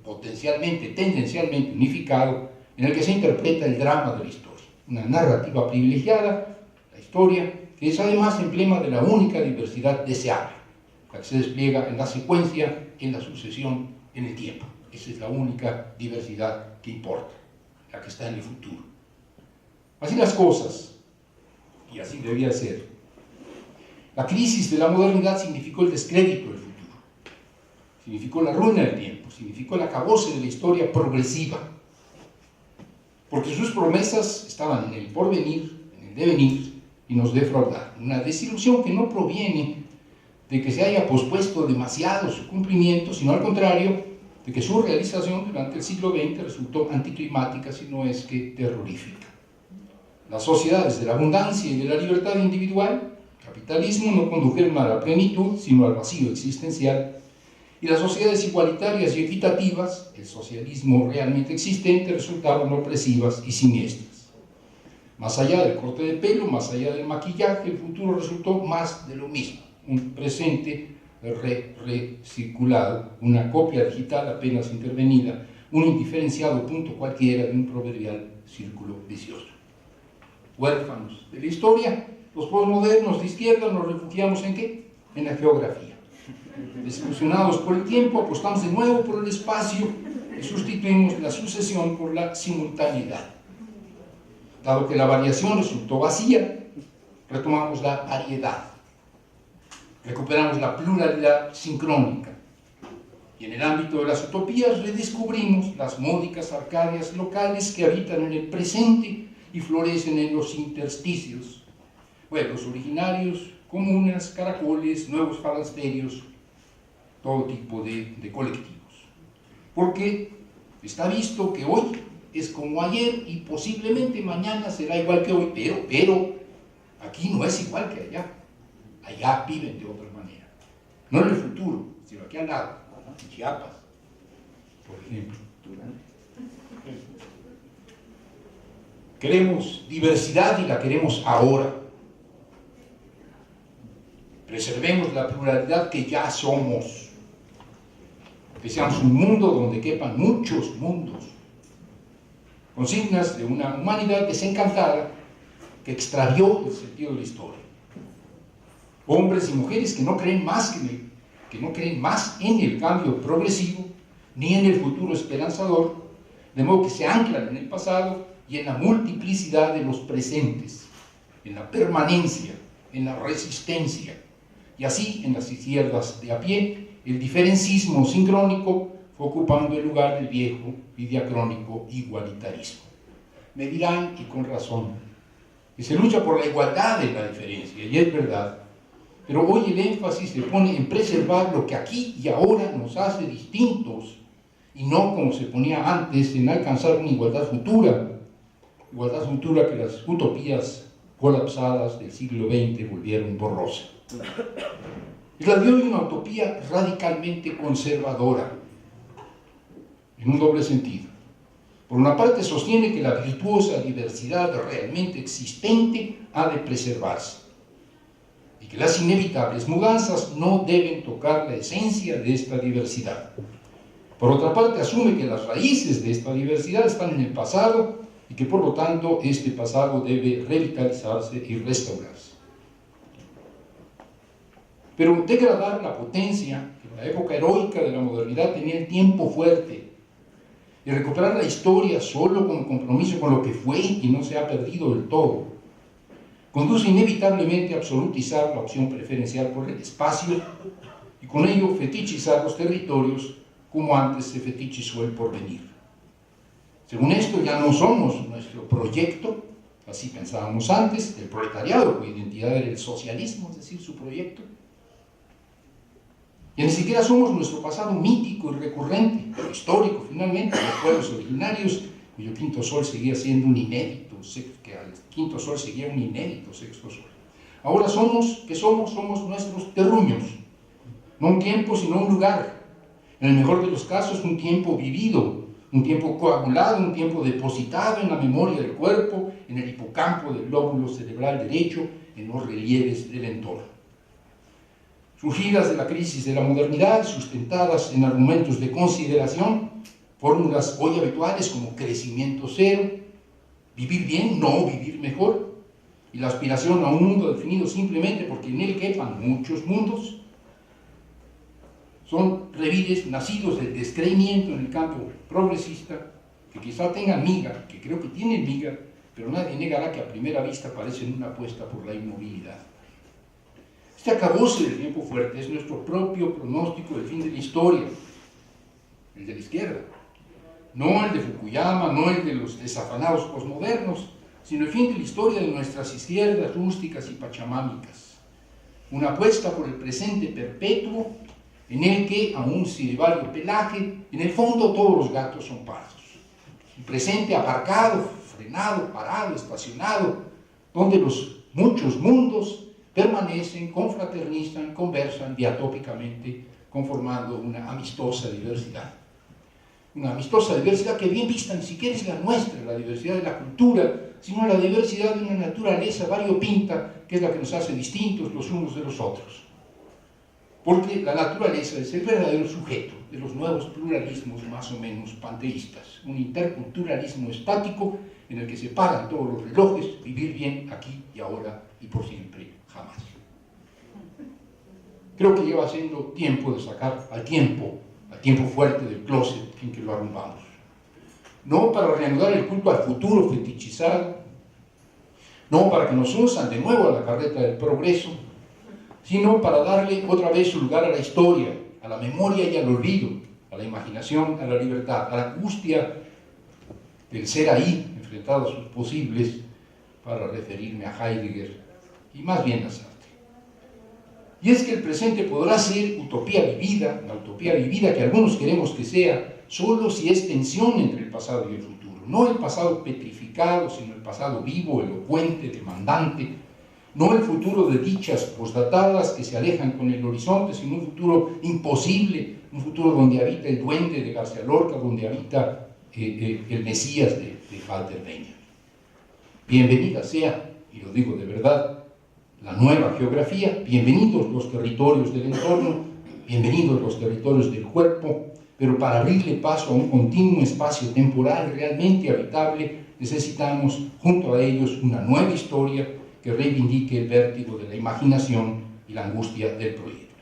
[SPEAKER 3] potencialmente, tendencialmente unificado, en el que se interpreta el drama de la historia. Una narrativa privilegiada, la historia, que es además emblema de la única diversidad deseable, la que se despliega en la secuencia, en la sucesión, en el tiempo. Esa es la única diversidad que importa, la que está en el futuro. Así las cosas, y así debía ser. La crisis de la modernidad significó el descrédito del futuro, significó la ruina del tiempo, significó el acabose de la historia progresiva, porque sus promesas estaban en el porvenir, en el devenir, y nos defraudaron. Una desilusión que no proviene de que se haya pospuesto demasiado su cumplimiento, sino al contrario, de que su realización durante el siglo XX resultó anticlimática, si no es que terrorífica. Las sociedades de la abundancia y de la libertad individual, capitalismo, no condujeron a la plenitud, sino al vacío existencial, y las sociedades igualitarias y equitativas, el socialismo realmente existente, resultaron opresivas y siniestras. Más allá del corte de pelo, más allá del maquillaje, el futuro resultó más de lo mismo, un presente recirculado, una copia digital apenas intervenida, un indiferenciado punto cualquiera de un proverbial círculo vicioso. Huérfanos de la historia, los posmodernos de izquierda nos refugiamos ¿en qué? En la geografía. Desilusionados por el tiempo, apostamos de nuevo por el espacio y sustituimos la sucesión por la simultaneidad. Dado que la variación resultó vacía, retomamos la variedad. Recuperamos la pluralidad sincrónica. Y en el ámbito de las utopías redescubrimos las módicas Arcadias locales que habitan en el presente y florecen en los intersticios. Pueblos originarios, comunas, caracoles, nuevos falasterios, todo tipo de colectivos. Porque está visto que hoy es como ayer y posiblemente mañana será igual que hoy, pero aquí no es igual que allá. Allá viven de otra manera. No en el futuro, sino aquí al lado, en Chiapas, por ejemplo. Queremos diversidad y la queremos ahora. Preservemos la pluralidad que ya somos. Que seamos un mundo donde quepan muchos mundos. Consignas de una humanidad desencantada que extravió el sentido de la historia. Hombres y mujeres que no creen más en el cambio progresivo ni en el futuro esperanzador, de modo que se anclan en el pasado y en la multiplicidad de los presentes, en la permanencia, en la resistencia, y así en las izquierdas de a pie el diferencismo sincrónico fue ocupando el lugar del viejo y diacrónico igualitarismo. Me dirán, y con razón, que se lucha por la igualdad en la diferencia, y es verdad, pero hoy el énfasis se pone en preservar lo que aquí y ahora nos hace distintos, y no como se ponía antes, en alcanzar una igualdad futura que las utopías colapsadas del siglo XX volvieron borrosa. Es la de hoy una utopía radicalmente conservadora, en un doble sentido. Por una parte sostiene que la virtuosa diversidad realmente existente ha de preservarse, y que las inevitables mudanzas no deben tocar la esencia de esta diversidad. Por otra parte, asume que las raíces de esta diversidad están en el pasado y que por lo tanto este pasado debe revitalizarse y restaurarse. Pero degradar la potencia que en la época heroica de la modernidad tenía el tiempo fuerte y recuperar la historia solo con compromiso con lo que fue y no se ha perdido del todo, conduce inevitablemente a absolutizar la opción preferencial por el espacio y con ello fetichizar los territorios como antes se fetichizó el porvenir. Según esto, ya no somos nuestro proyecto, así pensábamos antes, el proletariado, cuya identidad era el socialismo, es decir, su proyecto. Y ni siquiera somos nuestro pasado mítico y recurrente, histórico finalmente, los pueblos originarios, cuyo quinto sol seguía siendo un inédito, que al quinto sol seguía un inédito sexto sol. Ahora somos, ¿qué somos? Somos nuestros terruños, no un tiempo, sino un lugar. En el mejor de los casos, un tiempo vivido, un tiempo coagulado, un tiempo depositado en la memoria del cuerpo, en el hipocampo del lóbulo cerebral derecho, en los relieves del entorno. Surgidas de la crisis de la modernidad, sustentadas en argumentos de consideración, fórmulas hoy habituales como crecimiento cero, vivir bien, no vivir mejor, y la aspiración a un mundo definido simplemente porque en él quepan muchos mundos, son revires nacidos del descreimiento en el campo progresista, que quizá tengan miga, que creo que tienen miga, pero nadie negará que a primera vista parecen una apuesta por la inmovilidad. Este acabose del tiempo fuerte es nuestro propio pronóstico del fin de la historia, el de la izquierda. No el de Fukuyama, no el de los desafanados posmodernos, sino el fin de la historia de nuestras izquierdas rústicas y pachamámicas. Una apuesta por el presente perpetuo, en el que, aun si de vario pelaje, en el fondo todos los gatos son pardos. Un presente aparcado, frenado, parado, estacionado, donde los muchos mundos permanecen, confraternizan, conversan diatópicamente, conformando una amistosa diversidad. Una amistosa diversidad que bien vista ni siquiera es la nuestra, la diversidad de la cultura, sino la diversidad de una naturaleza variopinta, que es la que nos hace distintos los unos de los otros. Porque la naturaleza es el verdadero sujeto de los nuevos pluralismos más o menos panteístas, un interculturalismo estático en el que se paran todos los relojes, vivir bien aquí y ahora y por siempre, jamás. Creo que lleva siendo tiempo de sacar al tiempo fuerte del closet en que lo arrumbamos. No para reanudar el culto al futuro fetichizado, no para que nos usan de nuevo a la carreta del progreso, sino para darle otra vez su lugar a la historia, a la memoria y al olvido, a la imaginación, a la libertad, a la angustia del ser ahí, enfrentado a sus posibles, para referirme a Heidegger y más bien a Sartre. Y es que el presente podrá ser utopía vivida, la utopía vivida que algunos queremos que sea, solo si es tensión entre el pasado y el futuro. No el pasado petrificado, sino el pasado vivo, elocuente, demandante. No el futuro de dichas posdatadas que se alejan con el horizonte, sino un futuro imposible, un futuro donde habita el duende de García Lorca, donde habita el Mesías de Walter Benjamin. Bienvenida sea, y lo digo de verdad, la nueva geografía, bienvenidos los territorios del entorno, bienvenidos los territorios del cuerpo, pero para abrirle paso a un continuo espacio temporal realmente habitable, necesitamos junto a ellos una nueva historia que reivindique el vértigo de la imaginación y la angustia del proyecto.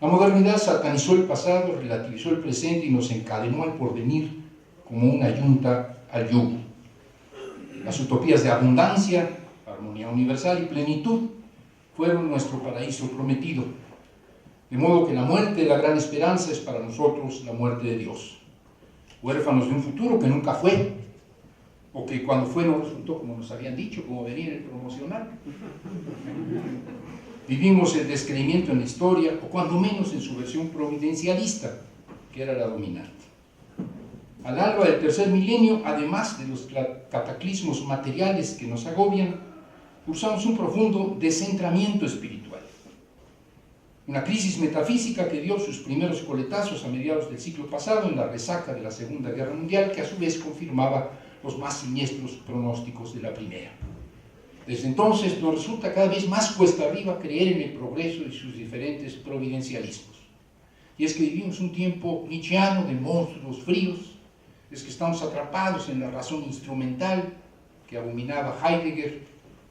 [SPEAKER 3] La modernidad satanizó el pasado, relativizó el presente y nos encadenó al porvenir como una yunta al yugo. Las utopías de abundancia, armonía universal y plenitud fueron nuestro paraíso prometido, de modo que la muerte de la gran esperanza es para nosotros la muerte de Dios, huérfanos de un futuro que nunca fue, o que cuando fue no resultó como nos habían dicho, como venía en el promocional. Vivimos el descreimiento en la historia, o cuando menos en su versión providencialista, que era la dominante. Al alba del tercer milenio, además de los cataclismos materiales que nos agobian, cursamos un profundo descentramiento espiritual. Una crisis metafísica que dio sus primeros coletazos a mediados del siglo pasado en la resaca de la Segunda Guerra Mundial, que a su vez confirmaba los más siniestros pronósticos de la Primera. Desde entonces nos resulta cada vez más cuesta arriba creer en el progreso y sus diferentes providencialismos. Y es que vivimos un tiempo nietzscheano de monstruos fríos, es que estamos atrapados en la razón instrumental que abominaba Heidegger,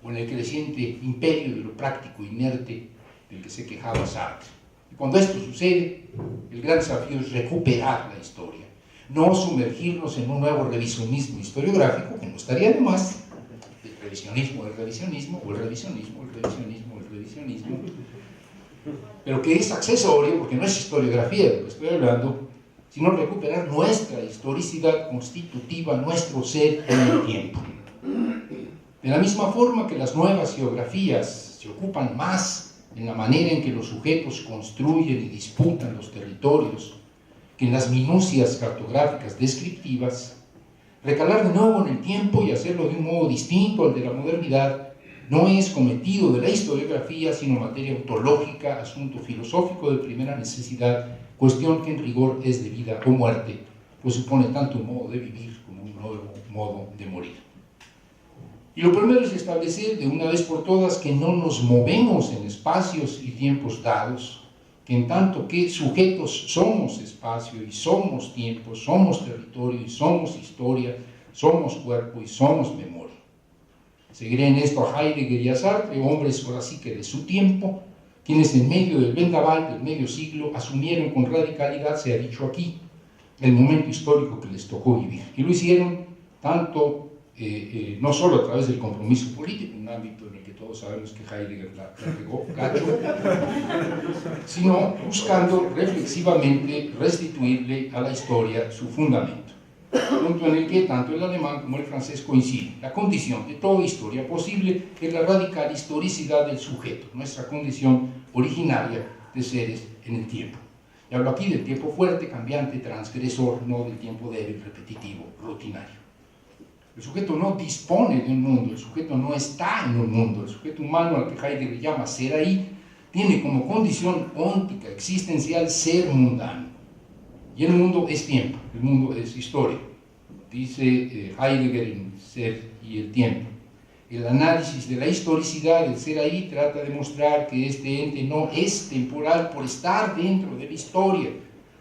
[SPEAKER 3] o en el creciente imperio de lo práctico inerte del que se quejaba Sartre. Y cuando esto sucede, el gran desafío es recuperar la historia, no sumergirnos en un nuevo revisionismo historiográfico, que no estaría de más, el revisionismo del revisionismo, o el revisionismo, el revisionismo, el revisionismo, pero que es accesorio, porque no es historiografía de lo que estoy hablando, sino recuperar nuestra historicidad constitutiva, nuestro ser en el tiempo. De la misma forma que las nuevas geografías se ocupan más en la manera en que los sujetos construyen y disputan los territorios que en las minucias cartográficas descriptivas, recalar de nuevo en el tiempo y hacerlo de un modo distinto al de la modernidad no es cometido de la historiografía, sino materia ontológica, asunto filosófico de primera necesidad, cuestión que en rigor es de vida o muerte, pues supone tanto un modo de vivir como un nuevo modo de morir. Y lo primero es establecer de una vez por todas que no nos movemos en espacios y tiempos dados, que en tanto que sujetos somos espacio y somos tiempo, somos territorio y somos historia, somos cuerpo y somos memoria. Seguiré en esto a Heidegger y a Sartre, hombres ahora sí que de su tiempo, quienes en medio del vendaval del medio siglo asumieron con radicalidad, se ha dicho aquí, el momento histórico que les tocó vivir. Y lo hicieron tanto no solo a través del compromiso político, un ámbito en el que todos sabemos que Heidegger la pegó gacho, sino buscando reflexivamente restituirle a la historia su fundamento, punto en el que tanto el alemán como el francés coinciden. La condición de toda historia posible es la radical historicidad del sujeto, nuestra condición originaria de seres en el tiempo. Y hablo aquí del tiempo fuerte, cambiante, transgresor, no del tiempo débil, repetitivo, rutinario. El sujeto no dispone de un mundo, el sujeto no está en un mundo, el sujeto humano al que Heidegger llama ser ahí, tiene como condición óntica, existencial, ser mundano. Y el mundo es tiempo, el mundo es historia. Dice Heidegger en Ser y el tiempo. El análisis de la historicidad del ser ahí trata de mostrar que este ente no es temporal por estar dentro de la historia,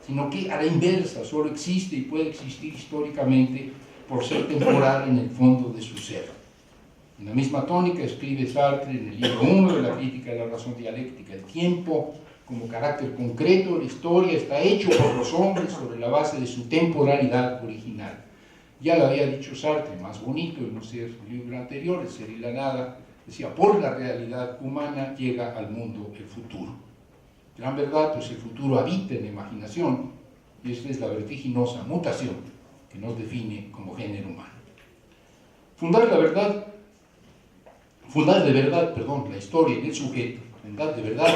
[SPEAKER 3] sino que a la inversa solo existe y puede existir históricamente por ser temporal en el fondo de su ser. En la misma tónica escribe Sartre en el libro 1 de la crítica de la razón dialéctica: el tiempo como carácter concreto de la historia está hecho por los hombres sobre la base de su temporalidad original. Ya lo había dicho Sartre, más bonito en un libro anterior, El ser y la nada, decía: por la realidad humana llega al mundo el futuro. Gran verdad, pues el futuro habita en la imaginación, y esta es la vertiginosa mutación que nos define como género humano. Fundar de verdad, la historia en el sujeto, fundar de verdad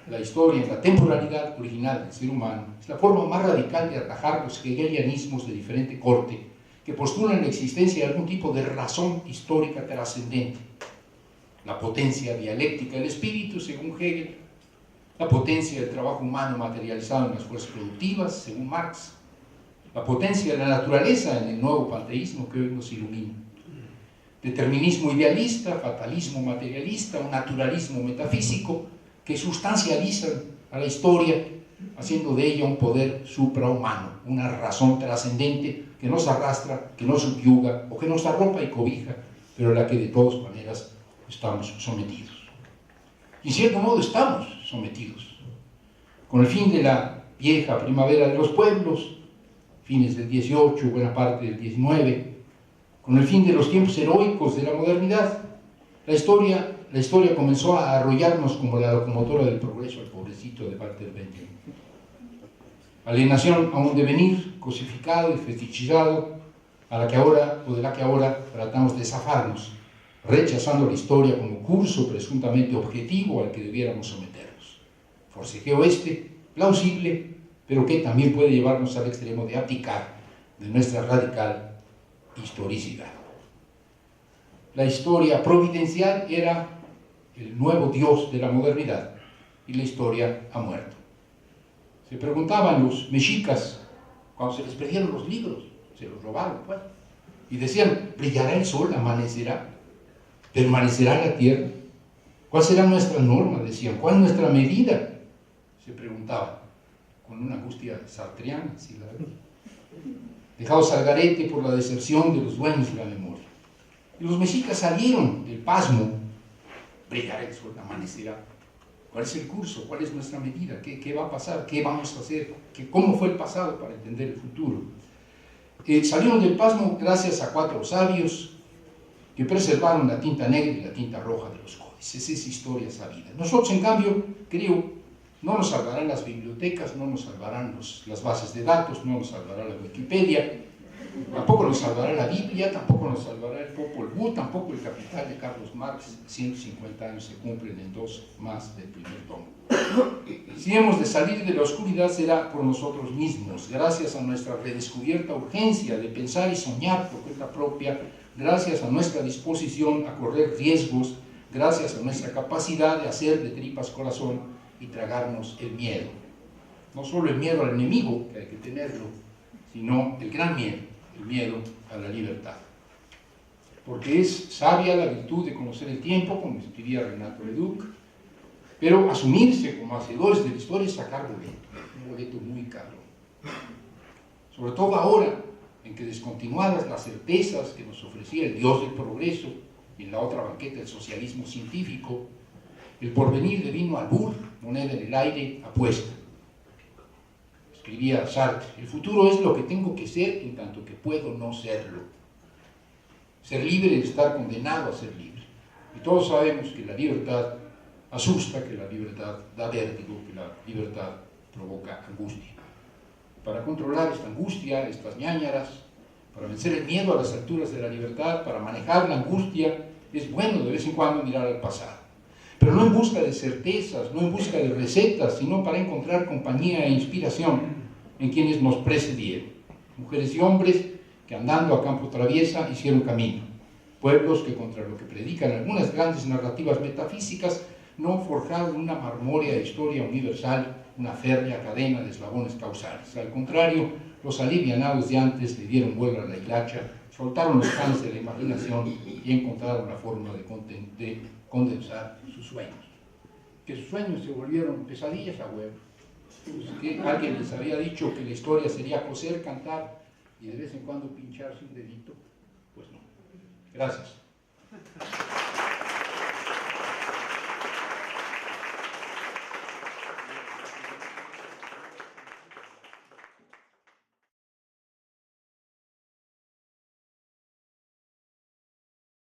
[SPEAKER 3] la historia en la temporalidad original del ser humano, es la forma más radical de atajar los hegelianismos de diferente corte que postulan la existencia de algún tipo de razón histórica trascendente. La potencia dialéctica del espíritu, según Hegel, la potencia del trabajo humano materializado en las fuerzas productivas, según Marx, la potencia de la naturaleza en el nuevo panteísmo que hoy nos ilumina. Determinismo idealista, fatalismo materialista, un naturalismo metafísico que sustancializan a la historia, haciendo de ella un poder suprahumano, una razón trascendente que nos arrastra, que nos subyuga o que nos arropa y cobija, pero a la que de todas maneras estamos sometidos. Y en cierto modo estamos sometidos. Con el fin de la vieja primavera de los pueblos, fines del 18, buena parte del 19, con el fin de los tiempos heroicos de la modernidad, la historia comenzó a arrollarnos como la locomotora del progreso al pobrecito de Walter Benjamin. Alienación a un devenir cosificado y fetichizado de la que ahora tratamos de zafarnos, rechazando la historia como curso presuntamente objetivo al que debiéramos someternos. Forcejeo plausible, pero que también puede llevarnos al extremo de abdicar de nuestra radical historicidad. La historia providencial era el nuevo Dios de la modernidad y la historia ha muerto. Se preguntaban los mexicas cuando se les perdieron los libros, se los robaron, pues, y decían: ¿brillará el sol? ¿Amanecerá? ¿Permanecerá la tierra? ¿Cuál será nuestra norma? Decían. ¿Cuál es nuestra medida? Se preguntaban, con una angustia sartreana, sí, la verdad. Dejados al garete por la deserción de los dueños de la memoria. Y los mexicas salieron del pasmo. ¿Brillará el sol? ¿Amanecerá? ¿Cuál es el curso? ¿Cuál es nuestra medida? ¿Qué va a pasar? ¿Qué vamos a hacer? ¿Cómo fue el pasado para entender el futuro? Salieron del pasmo gracias a 4 sabios que preservaron la tinta negra y la tinta roja de los códices. Es historia sabida. Nosotros, en cambio, creo, no nos salvarán las bibliotecas, no nos salvarán las bases de datos, no nos salvará la Wikipedia, tampoco nos salvará la Biblia, tampoco nos salvará el Popol Vuh, tampoco el Capital de Carlos Marx. 150 años se cumplen en 2 más del primer tomo. Si hemos de salir de la oscuridad, será por nosotros mismos, gracias a nuestra redescubierta urgencia de pensar y soñar por cuenta propia, gracias a nuestra disposición a correr riesgos, gracias a nuestra capacidad de hacer de tripas corazón y tragarnos el miedo. No solo el miedo al enemigo, que hay que tenerlo, sino el gran miedo, el miedo a la libertad. Porque es sabia la virtud de conocer el tiempo, como escribía Renato Leduc, pero asumirse como hacedores de la historia es sacar boleto, un boleto muy caro. Sobre todo ahora, en que descontinuadas las certezas que nos ofrecía el Dios del progreso y en la otra banqueta el socialismo científico, el porvenir devino albur, moneda en el aire, apuesta. Escribía Sartre: el futuro es lo que tengo que ser en tanto que puedo no serlo. Ser libre es estar condenado a ser libre. Y todos sabemos que la libertad asusta, que la libertad da vértigo, que la libertad provoca angustia. Para controlar esta angustia, estas ñáñaras, para vencer el miedo a las alturas de la libertad, para manejar la angustia, es bueno de vez en cuando mirar al pasado. Pero no en busca de certezas, no en busca de recetas, sino para encontrar compañía e inspiración en quienes nos precedieron. Mujeres y hombres que andando a campo traviesa hicieron camino. Pueblos que contra lo que predican algunas grandes narrativas metafísicas no forjaron una marmórea historia universal, una férrea cadena de eslabones causales. Al contrario, los alivianados de antes le dieron vuelo a la hilacha, soltaron los canes de la imaginación y encontraron la forma de condensar sus sueños. Que sus sueños se volvieron pesadillas a huevo. Que alguien les había dicho que la historia sería coser, cantar y de vez en cuando pincharse un dedito. Pues no. Gracias.